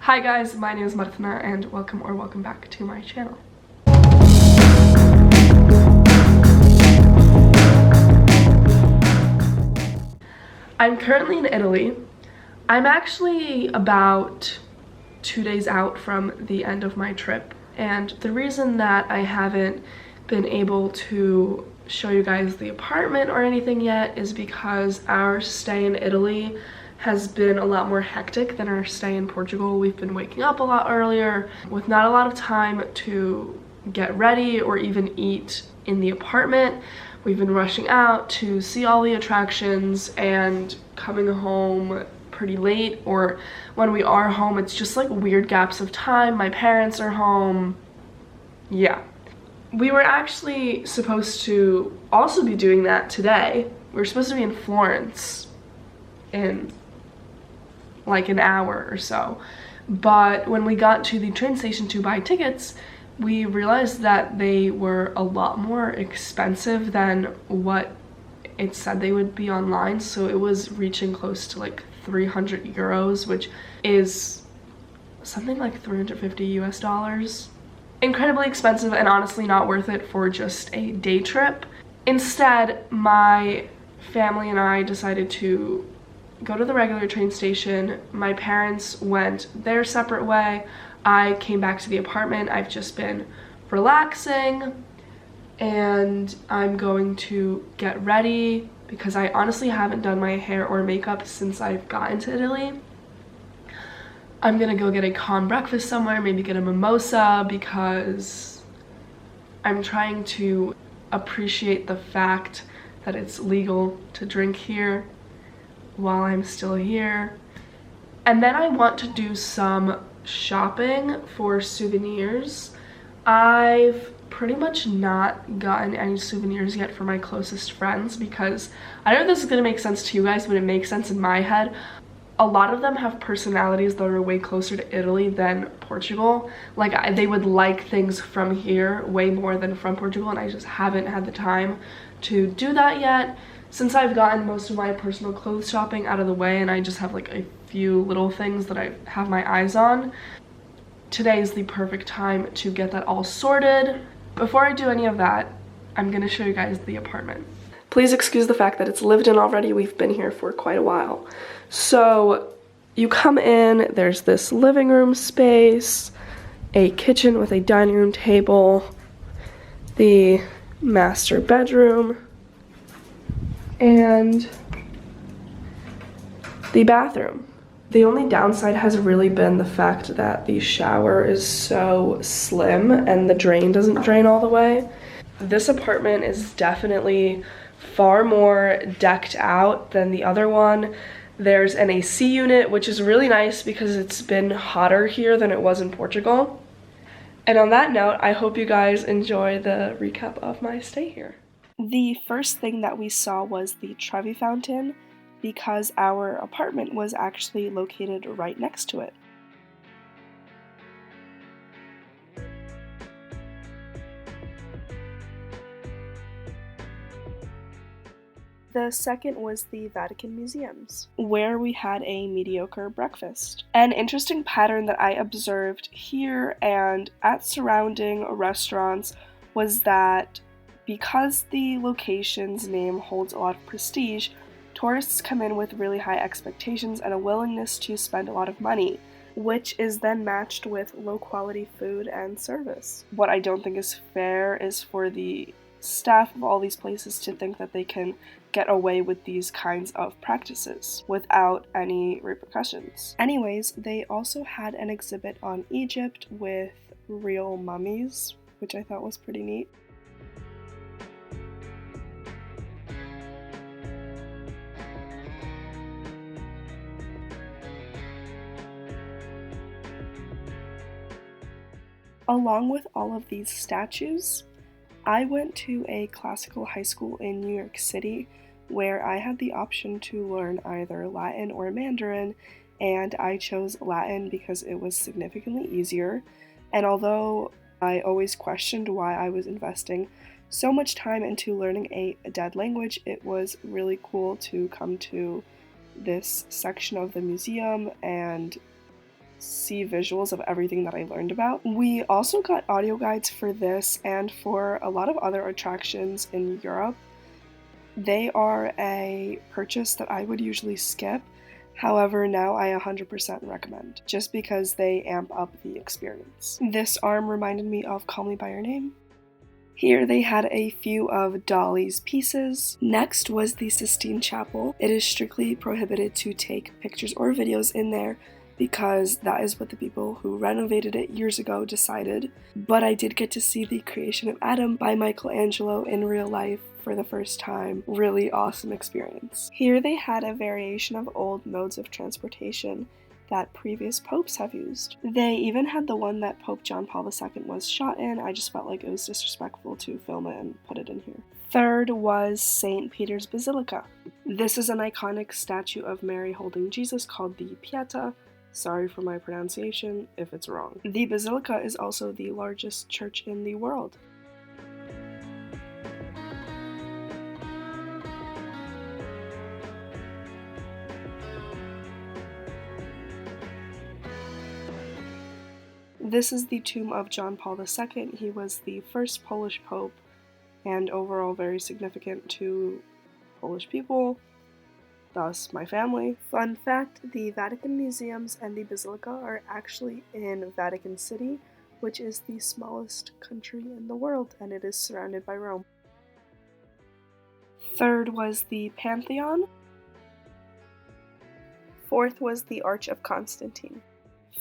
Hi guys, my name is Martina and welcome back to my channel. I'm currently in Italy. I'm actually about 2 days out from the end of my trip, and the reason that I haven't been able to show you guys the apartment or anything yet is because our stay in Italy has been a lot more hectic than our stay in Portugal. We've been waking up a lot earlier with not a lot of time to get ready or even eat in the apartment. We've been rushing out to see all the attractions and coming home pretty late, or when we are home, it's just like weird gaps of time. My parents are home. Yeah. We were actually supposed to also be doing that today. We were supposed to be in Florence in like an hour or so, but when we got to the train station to buy tickets, we realized that they were a lot more expensive than what it said they would be online. So it was reaching close to like 300 euros, which is something like 350 US dollars. Incredibly expensive and honestly not worth it for just a day trip. Instead, my family and I decided to go to the regular train station. My parents went their separate way. I came back to the apartment. I've just been relaxing and I'm going to get ready because I honestly haven't done my hair or makeup since I've gotten to Italy. I'm gonna go get a calm breakfast somewhere, maybe get a mimosa, because I'm trying to appreciate the fact that it's legal to drink here while I'm still here. And then I want to do some shopping for souvenirs. I've pretty much not gotten any souvenirs yet for my closest friends because I don't know if this is gonna make sense to you guys, but it makes sense in my head. A lot of them have personalities that are way closer to Italy than Portugal. Like they would like things from here way more than from Portugal, and I just haven't had the time to do that yet. Since I've gotten most of my personal clothes shopping out of the way and I just have like a few little things that I have my eyes on, today is the perfect time to get that all sorted. Before I do any of that, I'm gonna show you guys the apartment. Please excuse the fact that it's lived in already. We've been here for quite a while. So you come in, there's this living room space, a kitchen with a dining room table, the master bedroom, and the bathroom. The only downside has really been the fact that the shower is so slim and the drain doesn't drain all the way. This apartment is definitely far more decked out than the other one. There's an AC unit, which is really nice because it's been hotter here than it was in Portugal. And on that note, I hope you guys enjoy the recap of my stay here. The first thing that we saw was the Trevi Fountain because our apartment was actually located right next to it. The second was the Vatican Museums, where we had a mediocre breakfast. An interesting pattern that I observed here and at surrounding restaurants was that because the location's name holds a lot of prestige, tourists come in with really high expectations and a willingness to spend a lot of money, which is then matched with low quality food and service. What I don't think is fair is for the staff of all these places to think that they can get away with these kinds of practices without any repercussions. Anyways, they also had an exhibit on Egypt with real mummies, which I thought was pretty neat. Along with all of these statues, I went to a classical high school in New York City where I had the option to learn either Latin or Mandarin, and I chose Latin because it was significantly easier. And although I always questioned why I was investing so much time into learning a dead language, it was really cool to come to this section of the museum and see visuals of everything that I learned about. We also got audio guides for this and for a lot of other attractions in Europe. They are a purchase that I would usually skip. However, now I 100% recommend, just because they amp up the experience. This arm reminded me of Call Me By Your Name. Here they had a few of Dali's pieces. Next was the Sistine Chapel. It is strictly prohibited to take pictures or videos in there because that is what the people who renovated it years ago decided. But I did get to see the creation of Adam by Michelangelo in real life for the first time. Really awesome experience. Here they had a variation of old modes of transportation that previous popes have used. They even had the one that Pope John Paul II was shot in. I just felt like it was disrespectful to film it and put it in here. Third was St. Peter's Basilica. This is an iconic statue of Mary holding Jesus called the Pieta. Sorry for my pronunciation if it's wrong. The Basilica is also the largest church in the world. This is the tomb of John Paul II. He was the first Polish pope and overall very significant to Polish people, thus my family. Fun fact, the Vatican museums and the Basilica are actually in Vatican City, which is the smallest country in the world, and it is surrounded by Rome. Third was the Pantheon. Fourth was the Arch of Constantine.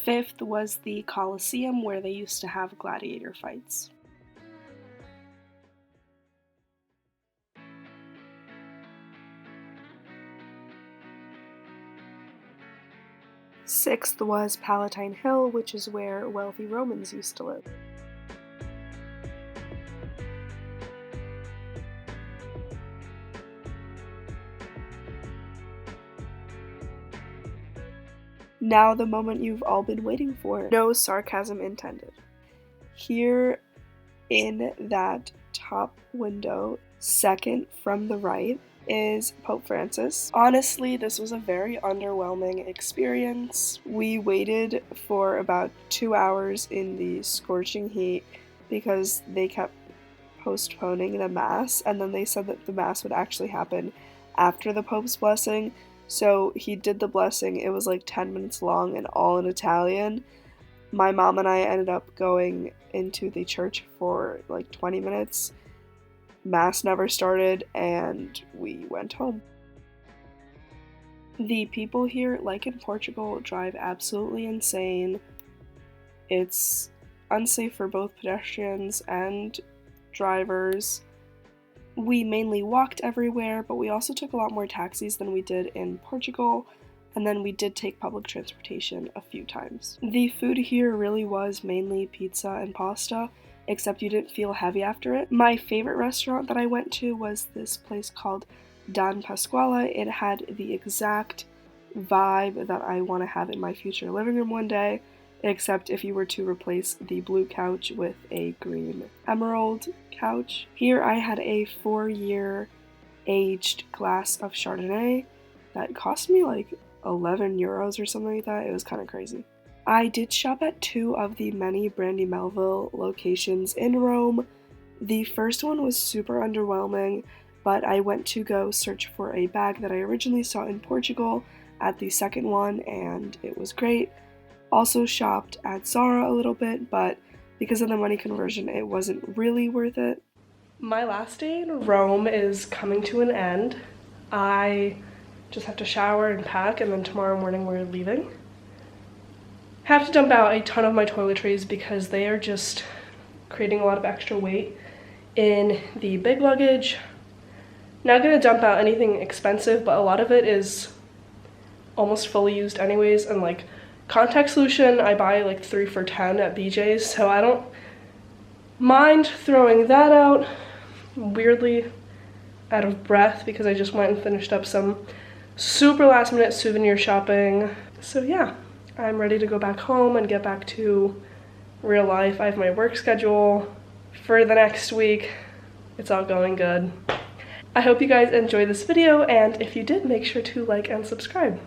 Fifth was the Colosseum, where they used to have gladiator fights. Sixth was Palatine Hill, which is where wealthy Romans used to live. Now the moment you've all been waiting for. No sarcasm intended. Here in that top window, second from the right, is Pope Francis. Honestly, this was a very underwhelming experience. We waited for about 2 hours in the scorching heat because they kept postponing the Mass, and then they said that the Mass would actually happen after the Pope's blessing. So he did the blessing. It was like 10 minutes long and all in Italian. My mom and I ended up going into the church for like 20 minutes. Mass never started and we went home. The people here, like in Portugal, drive absolutely insane. It's unsafe for both pedestrians and drivers. We mainly walked everywhere, but we also took a lot more taxis than we did in Portugal, and then we did take public transportation a few times. The food here really was mainly pizza and pasta, except you didn't feel heavy after it. My favorite restaurant that I went to was this place called Don Pasquale. It had the exact vibe that I want to have in my future living room one day, except if you were to replace the blue couch with a green emerald couch. Here I had a 4-year aged glass of Chardonnay that cost me like 11 euros or something like that. It was kind of crazy. I did shop at 2 of the many Brandy Melville locations in Rome. The first one was super underwhelming, but I went to go search for a bag that I originally saw in Portugal at the second one, and it was great. Also shopped at Zara a little bit, but because of the money conversion, it wasn't really worth it. My last day in Rome is coming to an end. I just have to shower and pack, and then tomorrow morning we're leaving. Have to dump out a ton of my toiletries because they are just creating a lot of extra weight in the big luggage. Not gonna dump out anything expensive, but a lot of it is almost fully used anyways, and like contact solution I buy like 3 for $10 at BJ's, so I don't mind throwing that out. Weirdly out of breath because I just went and finished up some super last minute souvenir shopping. So yeah, I'm ready to go back home and get back to real life. I have my work schedule for the next week. It's all going good. I hope you guys enjoyed this video, and if you did, make sure to like and subscribe.